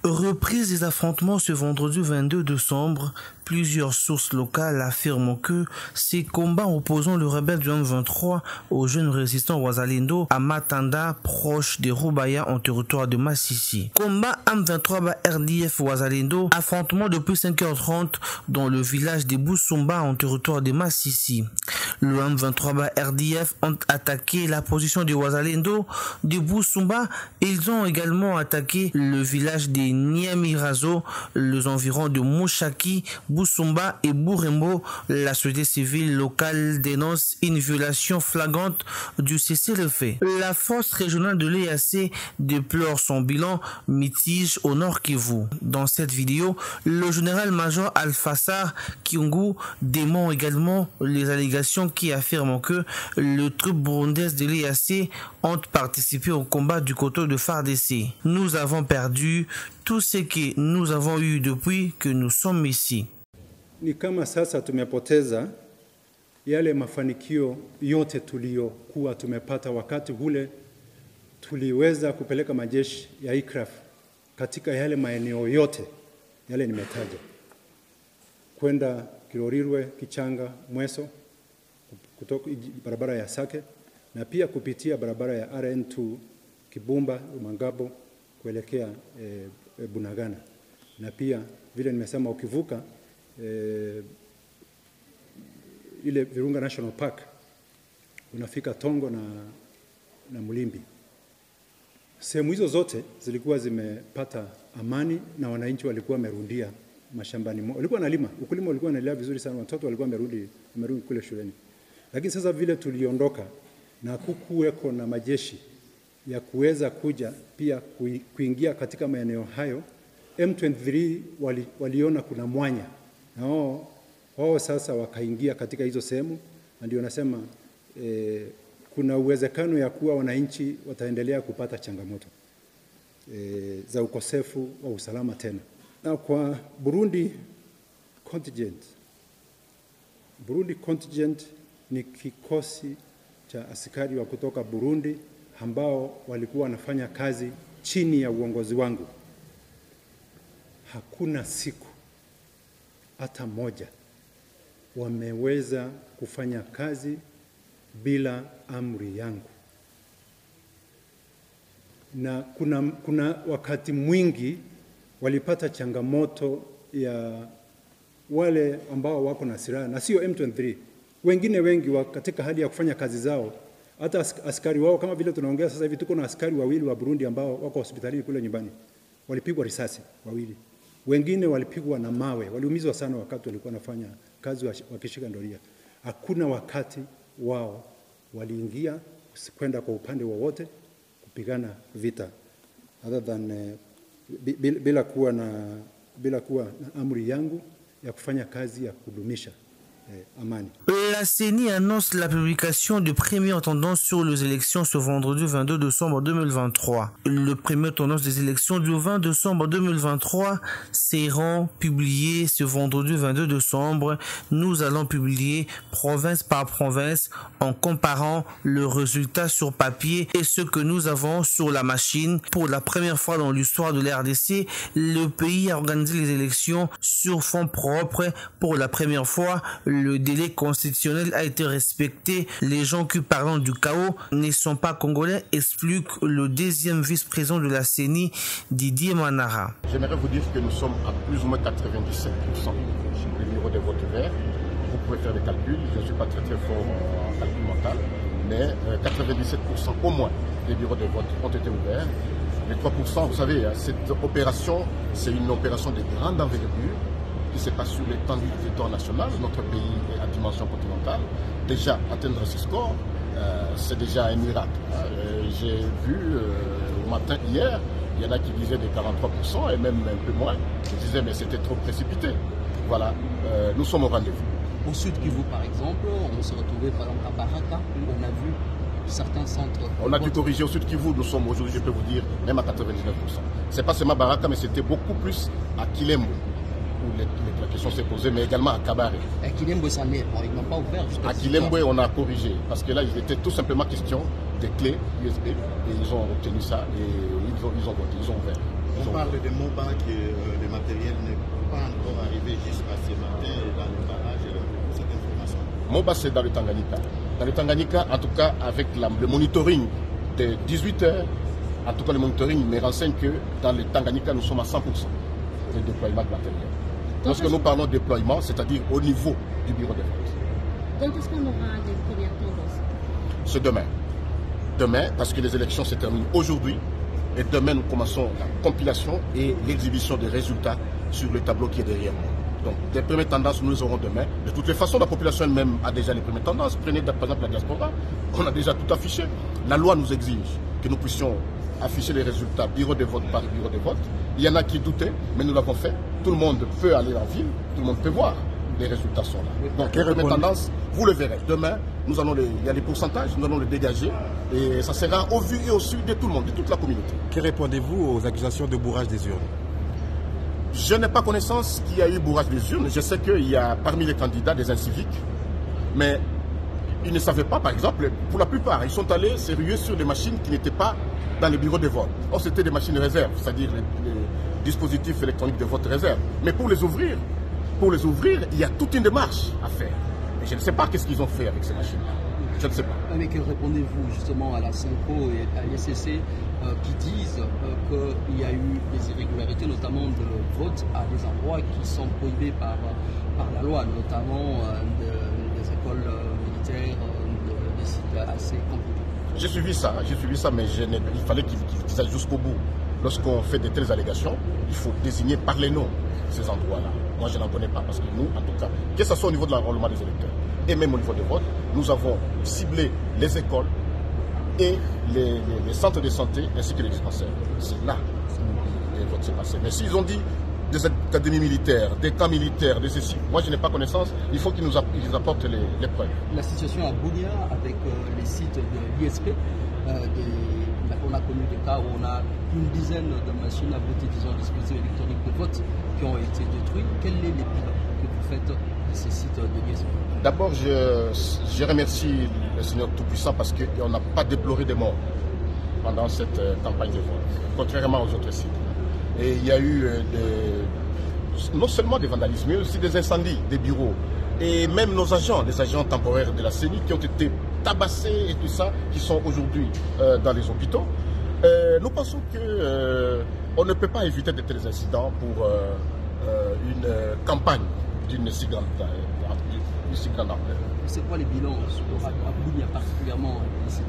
Reprise des affrontements ce vendredi 22 décembre, plusieurs sources locales affirment que ces combats opposant le rebelle du M23 aux jeunes résistants Wazalendo à Matanda, proche de Rubaya en territoire de Massissi. Combat M23 RDF Wazalendo, affrontement depuis 5h30 dans le village de Boussumba en territoire de Massissi. Le M23 RDF ont attaqué la position de Wazalendo de Boussumba. Ils ont également attaqué le village de Niamirazo, les environs de Mouchaki, Boussumba et Bourembo. La société civile locale dénonce une violation flagrante du cessez-le-feu. La force régionale de l'EAC déplore son bilan mitige au Nord Kivu. Dans cette vidéo, le général-major Alfassar Kiungu dément également les allégations qui affirment que les troupes burundaises de l'EAC ont participé au combat du coteau de FARDC. Nous avons perdu tout ce que nous avons eu depuis que nous sommes ici. Ni kama sasa tumepoteza yale mafanikio yote tuliyokuwa tumepata wakati ule tuliweza kupeleka majeshi ya ICRAF katika yale maeneo yote yale nimetaja, kwenda Kirorirwe, Kichanga, Mweso, kutoka barabara ya Sake na pia kupitia barabara ya RN2 Kibumba, Mangabo kuelekea Bunagana, na pia vile nimesema ukivuka ile Virunga National Park unafika Tongo na Mulimbi. Sehemu hizo zote zilikuwa zimepata amani na wananchi walikuwa wamerundia mashambani. Walikuwa nalima, ukulima ulikuwa unaendelea vizuri sana, watoto walikuwa wamerudi kule shuleni. Lakini sasa vile tuliondoka na kukuweko na majeshi ya kuweza kuja pia kuingia katika maeneo hayo, M23 waliona kuna mwanya na wao sasa wakaingia katika hizo sehemu, na ndio nasema kuna uwezekano ya kuwa wananchi wataendelea kupata changamoto za ukosefu wa usalama tena. Na kwa Burundi contingent ni kikosi cha askari wa kutoka Burundi ambao walikuwa wanafanya kazi chini ya uongozi wangu. Hakuna siku hata moja wameweza kufanya kazi bila amri yangu. Na kuna wakati mwingi walipata changamoto ya wale ambao wako na silaha na sio M23. Wengine wengi katika hali ya kufanya kazi zao, hata askari wao, kama vile tunaongea sasa hivi tuko na askari wawili wa Burundi ambao wako hospitalini kule nyumbani, walipigwa risasi wawili. Wengine walipigwa na mawe, waliumizwa sana wakati walikuwa wanafanya kazi wakishika doria. Hakuna wakati wao waliingia kwenda kwa upande wowote kupigana vita other than bila kuwa na amri yangu ya kufanya kazi ya kudumisha amani. La CENI annonce la publication de premières tendances sur les élections ce vendredi 22 décembre 2023. Le premier tendance des élections du 20 décembre 2023 seront publiées ce vendredi 22 décembre. Nous allons publier province par province en comparant le résultat sur papier et ce que nous avons sur la machine. Pour la première fois dans l'histoire de l'RDC, le pays a organisé les élections sur fonds propres. Pour la première fois, le délai constitutionnel a été respecté. Les gens qui parlent du chaos ne sont pas congolais, explique le deuxième vice-président de la CENI, Didier Manara. J'aimerais vous dire que nous sommes à plus ou moins 97% du numéro de vote vert. Vous pouvez faire des calculs, je ne suis pas très fort en calcul mental, mais 97% au moins des bureaux de vote ont été ouverts. Les 3%, vous savez, cette opération, c'est une opération de grande envergure qui se passe sur l'étendue du territoire national. Notre pays est à dimension continentale. Déjà, atteindre ce score, c'est déjà un miracle. J'ai vu au matin hier, il y en a qui disaient des 43% et même un peu moins. Ils disaient mais c'était trop précipité. Voilà, nous sommes au rendez-vous. Au Sud Kivu par exemple, on s'est retrouvé par exemple à Baraka, on a vu certains centres... On a dû corriger au Sud Kivu, nous sommes aujourd'hui, je peux vous dire, même à 99%. C'est pas seulement Baraka, mais c'était beaucoup plus à Kilembo, où la question s'est posée, mais également à Kabare. À Kilembo, ça n'est pas, ils n'ont pas ouvert. À Kilembo, on a corrigé, parce que là, il était tout simplement question des clés USB, et ils ont obtenu ça, et ils ont voté, ils ont ouvert. On parle de MOBA que le matériel n'est pas encore arrivé jusqu'à ce matin dans le barrage. Cette information. MOBA, c'est dans le Tanganyika. Dans le Tanganyika, en tout cas, avec le monitoring de 18 heures, en tout cas, le monitoring me renseigne que dans le Tanganyika, nous sommes à 100% de déploiement de matériel. Lorsque nous parlons de déploiement, c'est-à-dire au niveau du bureau de vote. Quand est-ce qu'on aura les premières tendances? C'est demain. Demain, parce que les élections se terminent aujourd'hui. Et demain, nous commençons la compilation et l'exhibition des résultats sur le tableau qui est derrière moi. Donc, les premières tendances, nous les aurons demain. De toutes les façons, la population elle-même a déjà les premières tendances. Prenez par exemple la diaspora, on a déjà tout affiché. La loi nous exige que nous puissions afficher les résultats bureau de vote par bureau de vote. Il y en a qui doutaient, mais nous l'avons fait. Tout le monde peut aller en ville, tout le monde peut voir. Les résultats sont là. Donc, les premières tendances, vous le verrez. Demain, il y a des pourcentages, nous allons les dégager. Et ça sera au vu et au su de tout le monde, de toute la communauté. Que répondez-vous aux accusations de bourrage des urnes? Je n'ai pas connaissance qu'il y a eu bourrage des urnes. Je sais qu'il y a parmi les candidats des inciviques. Mais ils ne savaient pas, par exemple, pour la plupart, ils sont allés sérieux sur des machines qui n'étaient pas dans les bureaux de vote. Or, c'était des machines réserves, c'est-à-dire les dispositifs électroniques de vote réserve. Mais pour les ouvrir, il y a toute une démarche à faire. Et je ne sais pas qu'est-ce qu'ils ont fait avec ces machines-là. Je ne sais pas. Mais que répondez-vous justement à la Synco et à l'ISCC qui disent qu'il y a eu des irrégularités, notamment de vote à des endroits qui sont prohibés par la loi, notamment des écoles militaires, des sites assez compliqués? J'ai suivi ça, mais il fallait qu'ils aillent jusqu'au bout. Lorsqu'on fait de telles allégations, il faut désigner par les noms ces endroits-là. Moi, je n'en connais pas parce que nous, en tout cas, que ce soit au niveau de l'enrôlement des électeurs et même au niveau des votes, nous avons ciblé les écoles et les centres de santé ainsi que les dispensaires. C'est là que les votes s'est passé. Mais s'ils ont dit des académies militaires, des camps militaires, de ceci, moi je n'ai pas connaissance, il faut qu'ils nous apportent les preuves. La situation à Bunia avec les sites de l'ISP, on a connu des cas où on a une dizaine de machines à voter, disons, dispositifs électroniques de vote qui ont été détruits. Quel est le bilan que vous faites de ces sites de l'ISP? D'abord, je remercie le Seigneur Tout-Puissant parce qu'on n'a pas déploré des morts pendant cette campagne de vote, contrairement aux autres sites. Et il y a eu non seulement des vandalismes, mais aussi des incendies des bureaux. Et même nos agents, les agents temporaires de la CENI qui ont été tabassés et tout ça, qui sont aujourd'hui dans les hôpitaux. Nous pensons qu'on ne peut pas éviter de tels incidents pour une campagne d'une si grande ampleur. C'est quoi les bilans à Bunia particulièrement ici?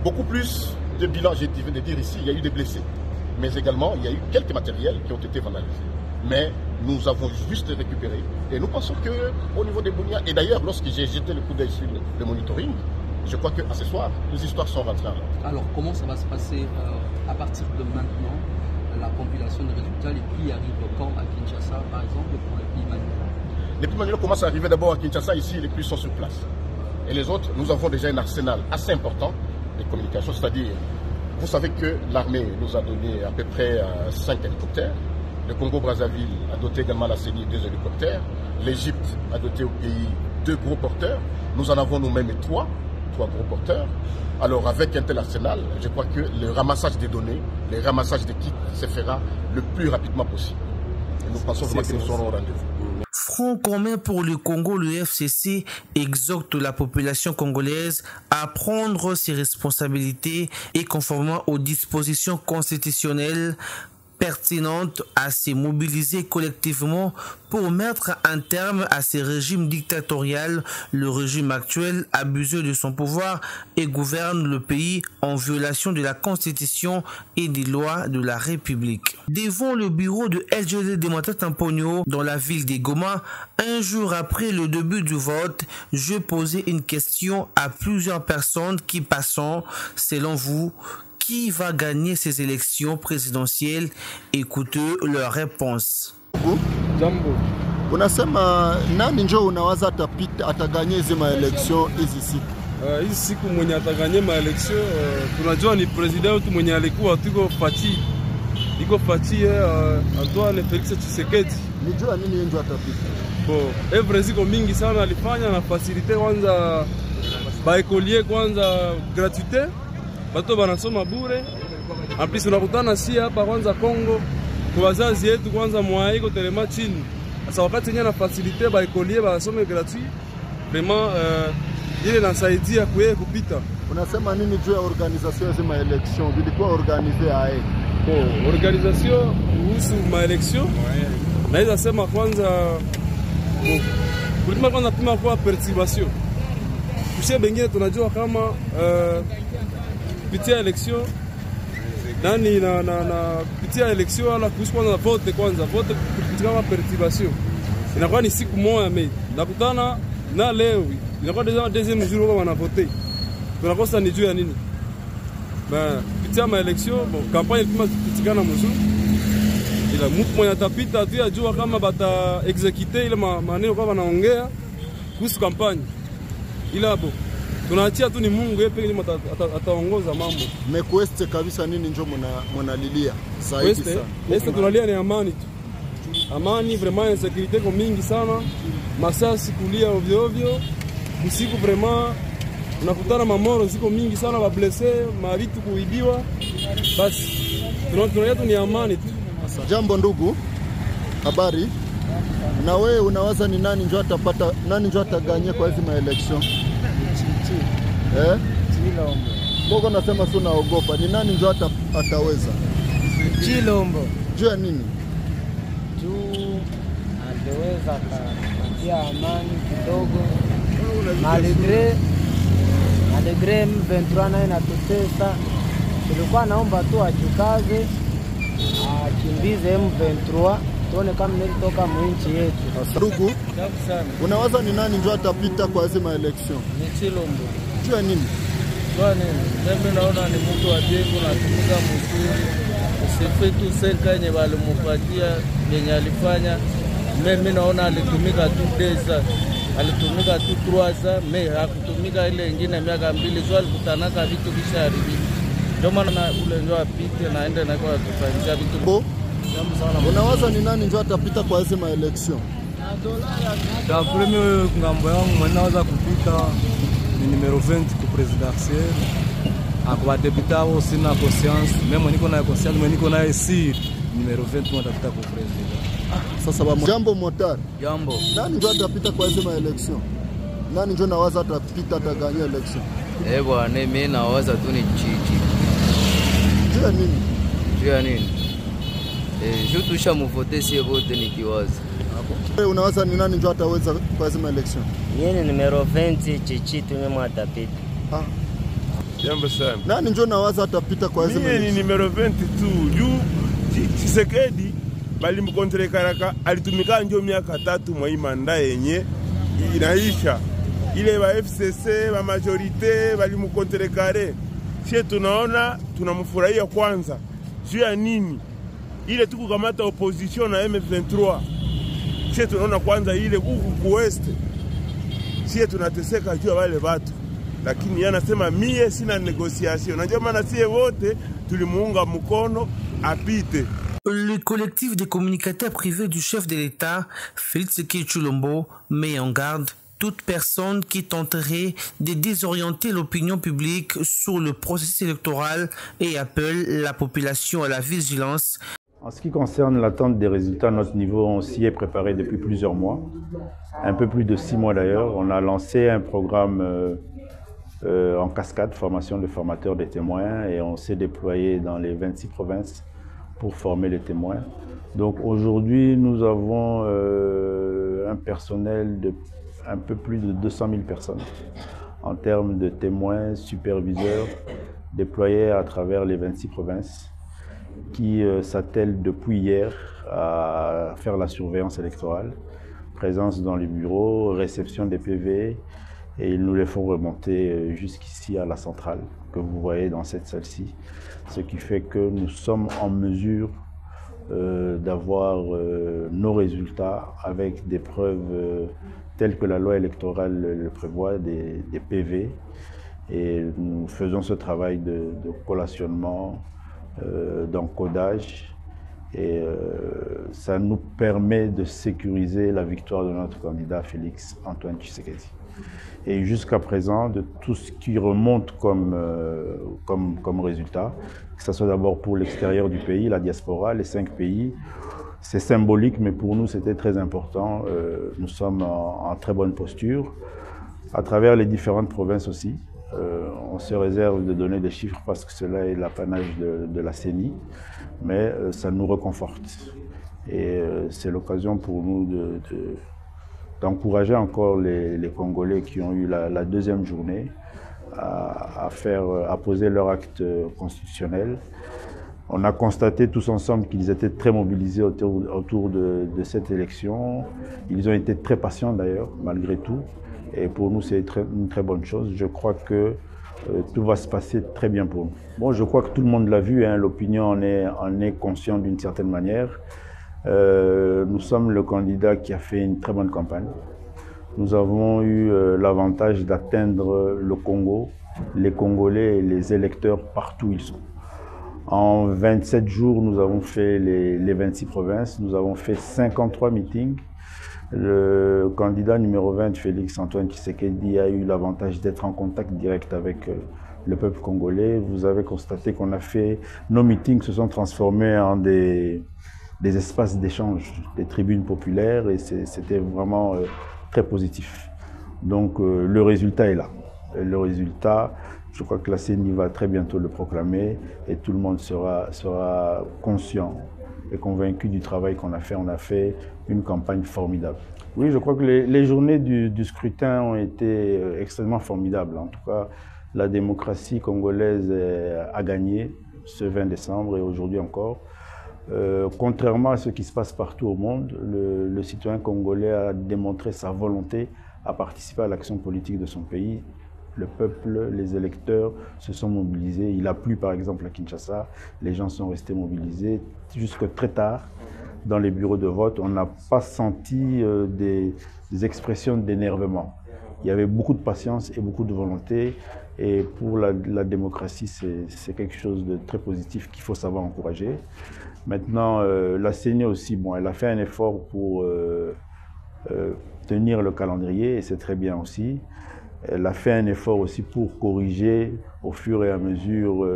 Beaucoup plus de bilans, je viens de dire ici, il y a eu des blessés. Mais également, il y a eu quelques matériels qui ont été vandalisés. Mais nous avons juste récupéré. Et nous pensons qu'au niveau des Bunia, et d'ailleurs, lorsque j'ai jeté le coup d'œil sur le monitoring, je crois qu'à ce soir, les histoires sont rentrées en ordre. Alors, comment ça va se passer à partir de maintenant, la compilation des résultats? Les prix arrivent quand à Kinshasa, par exemple, pour les prix manuels? Les prix manuels commencent à arriver d'abord à Kinshasa. Ici, les prix sont sur place. Et les autres, nous avons déjà un arsenal assez important de communication, c'est-à-dire, vous savez que l'armée nous a donné à peu près 5 hélicoptères. Le Congo-Brazzaville a doté également la CENI 2 hélicoptères. L'Égypte a doté au pays 2 gros porteurs. Nous en avons nous-mêmes 3 gros porteurs. Alors avec un tel arsenal, je crois que le ramassage des données, le ramassage des kits se fera le plus rapidement possible. Et nous pensons vraiment que nous serons au rendez-vous. Front commun pour le Congo, le FCC exhorte la population congolaise à prendre ses responsabilités et conformément aux dispositions constitutionnelles pertinente à se mobiliser collectivement pour mettre un terme à ces régimes dictatoriaux. Le régime actuel abuse de son pouvoir et gouverne le pays en violation de la Constitution et des lois de la République. Devant le bureau de LGD de Matata-Mponyo dans la ville de Goma, un jour après le début du vote, je posais une question à plusieurs personnes qui passent. Selon vous, qui va gagner ces élections présidentielles? Écoutez leur réponse. Jambo. Unasema nani njo unawaza ataganye hizi maelection hizi siku? Hizi siku mwenye ataganye maelection tunajua ni president wetu mwenye alikuwa iko Fachi Antoine Felix Tshisekedi. Nijua nini njo atapita? Bo, evre ziko mingi sana alifanya na facilite kwanza ba écolier kwanza gratuité. Bato banasoma bure En plus unakutana si hapa kwanza Kongo kwa wazazi yetu kwanza mwaiko telema chini. Sasa wakati yenyewe na facilite ba écolier ba some gratuit vraiment ile inasaidia kuye kupita. Unasema nini juu ya organisation ya maelection? Vilikuwa organize ae. Bon, organisation kuhusu maelection. Naweza sema kwanza kulima kwanza pima kwa perturbation. Kushe bengine tunajua kama kupitia election nani na kupitia election ala kuhusu kwanza vote kupitia kama perturbation. Inakuwa ni siku moja mimi. Nakutana na leo inakuwa deuxième jour kama wanavote. Tunakosa ni juu ya nini? Kupitia ma election, campagne ilikuwa kupitikana mzuri. Ila mtu mwenye atapita tu ajua kama bata execute ile maneno kwa wanaongea kuhusu kampani. Ila hapo tunaachia tu ni Mungu yeye pekee ataongoza mambo. Mekweste kabisa nini ndio mnalilia zaidi sana? Este tunalia ni amani tu. Amani vraiment insécurité kwa mingi sana. Masasi kulia ovyo ovyo. Usiku vraiment unakutana mamoro ziko mingi sana ba blessé, mavitu kuibiwa. Basi tunalia tu ni amani tu. Jambo ndugu, habari. Na wewe unawaza ni nani ndio ataganye kwa hizi maelection? Chilombo. Boko nasema sio naogopa. Ni nani ndio ataweza? Chilombo. Juu ya nini? Juu angeweza kupatia amani kidogo. Malgré M23 naye natutesa. Tulikuwa naomba tu ajikaze, akimbize M23. Tuone kama nilitoka mwinchi yetu. Ndugu, unawaza ni nani ndio atapita kwa hizo maelection? Ni Chilombo. Jua nini? Mimi naona ni mtu wa jengo na tumika mzuri. Usifetu senka yenye walimupatia yenye alifanya. Mimi naona alitumika tu deza. Alitumika tu 3 mimi hakutumika ile nyingine miaka 2 sio alikutanaka vitu visharibika. Ndio maana ule ndio apite naenda na kwa kufanyia vitu. Unawaza ni nani ndio atapita kwa hizo maelection? Da premier ngambo yangu mwanaweza kupita ni numero 20 ku presidentiel. Akwa deputa au sina conscience, mimi niko na conscience, mimi niko na esi numero 20 mwatapita ku president. Sasa jambo motar. Jambo. Nani ndio atapita kwa hizo maelection? Nani ndio nawaza atapita ataganya election? Bwana mimi nawaza tu ni chichi. Jua nini? Jua nini? Je tusha mvote si vote nikiwaza. Wewe unawaza ni nani ndio ataweza kwa hizo election? Yeye ni numero 20 chichi tu mimi atapita. Jambo sana. Nani ndio nawaza atapita kwa hizo election? Mimi ni numero 20 tu. Juu Tshisekedi bali mkontre karaka alitumika njo miaka 3 mwa imanda yenye inaisha. Ile ba FCC ba majorite bali mkontre kare. Sisi tunaona tunamfurahia kwanza. Juu ya nini? Ile tuko kamata opposition na M23. Sisi tunaona kwanza ile huku kuweste. Sisi tunateseka juu wale watu. Lakini yeye anasema mie sina negotiation. Najua maana sisi wote tulimuunga mkono apite. Le collectif des communicateurs privés du chef de l'État, Félix Tshisekedi met en garde toute personne qui tenterait de désorienter l'opinion publique sur le processus électoral et appelle la population à la vigilance. En ce qui concerne l'attente des résultats à notre niveau, on s'y est préparé depuis plusieurs mois, un peu plus de 6 mois d'ailleurs. On a lancé un programme en cascade, formation de formateurs des témoins, et on s'est déployé dans les 26 provinces pour former les témoins. Donc aujourd'hui, nous avons un personnel de un peu plus de 200 000 personnes en termes de témoins, superviseurs déployés à travers les 26 provinces qui s'attellent depuis hier à faire la surveillance électorale, présence dans les bureaux, réception des PV, et ils nous les font remonter jusqu'ici à la centrale que vous voyez dans cette salle-ci, ce qui fait que nous sommes en mesure d'avoir nos résultats avec des preuves telles que la loi électorale le prévoit, des PV, et nous faisons ce travail de collationnement, d'encodage, et ça nous permet de sécuriser la victoire de notre candidat Félix Antoine Tshisekedi. Et jusqu'à présent, de tout ce qui remonte comme résultat, que ce soit d'abord pour l'extérieur du pays, la diaspora, les 5 pays, c'est symbolique, mais pour nous, c'était très important. Nous sommes en très bonne posture, à travers les différentes provinces aussi. On se réserve de donner des chiffres parce que cela est l'apanage de la CENI, mais ça nous réconforte. Et c'est l'occasion pour nous d'encourager encore les Congolais qui ont eu la deuxième journée à poser leur acte constitutionnel. On a constaté tous ensemble qu'ils étaient très mobilisés autour de cette élection. Ils ont été très patients d'ailleurs, malgré tout. Et pour nous, c'est une très bonne chose. Je crois que tout va se passer très bien pour nous. Bon, je crois que tout le monde l'a vu, hein, l'opinion en est consciente d'une certaine manière. Nous sommes le candidat qui a fait une très bonne campagne. Nous avons eu l'avantage d'atteindre le Congo, les Congolais et les électeurs partout où ils sont. En 27 jours, nous avons fait les 26 provinces, nous avons fait 53 meetings. Le candidat numéro 20, Félix Antoine Tshisekedi, a eu l'avantage d'être en contact direct avec le peuple congolais. Vous avez constaté qu'on a fait, nos meetings se sont transformés en des espaces d'échange, des tribunes populaires, et c'était vraiment très positif. Donc le résultat est là. Le résultat, je crois que la CENI va très bientôt le proclamer et tout le monde sera conscient et convaincu du travail qu'on a fait. On a fait une campagne formidable. Oui, je crois que les journées du scrutin ont été extrêmement formidables. En tout cas, la démocratie congolaise a gagné ce 20 décembre et aujourd'hui encore. Contrairement à ce qui se passe partout au monde, le citoyen congolais a démontré sa volonté à participer à l'action politique de son pays. Le peuple, les électeurs se sont mobilisés. Il a plu par exemple à Kinshasa, les gens sont restés mobilisés jusque très tard dans les bureaux de vote. On n'a pas senti des expressions d'énervement. Il y avait beaucoup de patience et beaucoup de volonté. Et pour la démocratie, c'est quelque chose de très positif qu'il faut savoir encourager. Maintenant, la CENI aussi, bon, elle a fait un effort pour tenir le calendrier, et c'est très bien aussi. Elle a fait un effort aussi pour corriger au fur et à mesure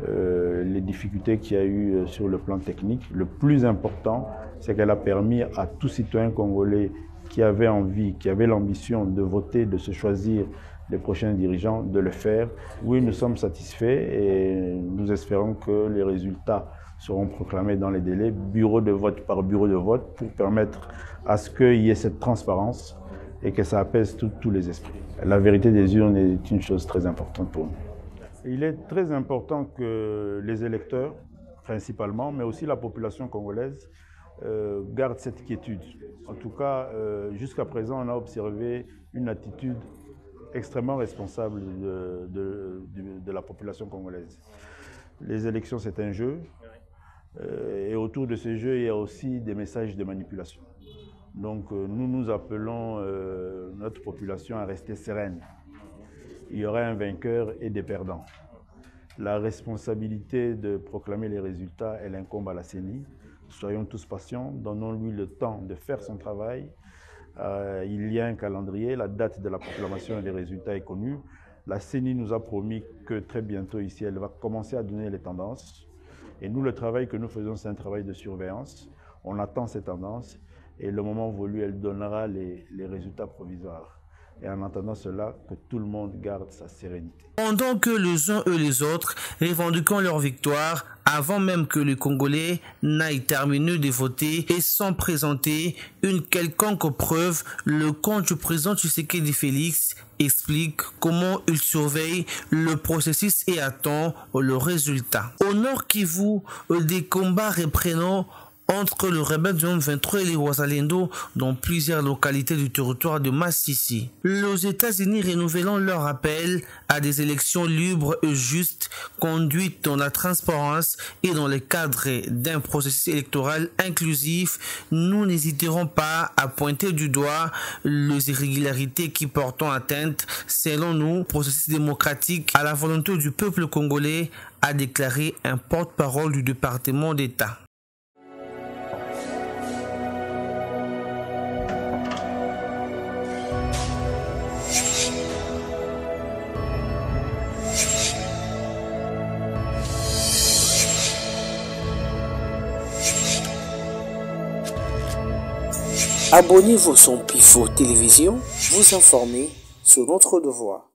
les difficultés qu'il y a eu sur le plan technique. Le plus important, c'est qu'elle a permis à tout citoyen congolais qui avait envie, qui avait l'ambition de voter, de se choisir les prochains dirigeants, de le faire. Oui, nous sommes satisfaits et nous espérons que les résultats seront proclamés dans les délais, bureau de vote par bureau de vote, pour permettre à ce qu'il y ait cette transparence et que ça apaise tous les esprits. La vérité des urnes est une chose très importante pour nous. Il est très important que les électeurs, principalement, mais aussi la population congolaise, gardent cette quiétude. En tout cas, jusqu'à présent, on a observé une attitude extrêmement responsable de la population congolaise. Les élections, c'est un jeu, et autour de ce jeu, il y a aussi des messages de manipulation. Donc nous appelons notre population à rester sereine. Il y aura un vainqueur et des perdants. La responsabilité de proclamer les résultats, elle incombe à la CENI. Soyons tous patients, donnons-lui le temps de faire son travail. Il y a un calendrier, la date de la proclamation des résultats est connue. La CENI nous a promis que très bientôt ici, elle va commencer à donner les tendances. Et nous, le travail que nous faisons, c'est un travail de surveillance. On attend ces tendances. Et le moment voulu, elle donnera les résultats provisoires. Et en attendant cela, que tout le monde garde sa sérénité. Pendant que les uns et les autres revendiquant leur victoire, avant même que les Congolais n'aillent terminer de voter et sans présenter une quelconque preuve, le camp du président Tshisekedi Félix explique comment il surveille le processus et attend le résultat. Au Nord Kivu, des combats reprenant entre le rebelle du M23 et les Wazalendo dans plusieurs localités du territoire de Massissi. Les États-Unis renouvelant leur appel à des élections libres et justes conduites dans la transparence et dans le cadre d'un processus électoral inclusif, nous n'hésiterons pas à pointer du doigt les irrégularités qui portent atteinte, selon nous, au processus démocratique à la volonté du peuple congolais, a déclaré un porte-parole du département d'État. Abonnez-vous sur Pifo Télévision, vous informer sur notre devoir.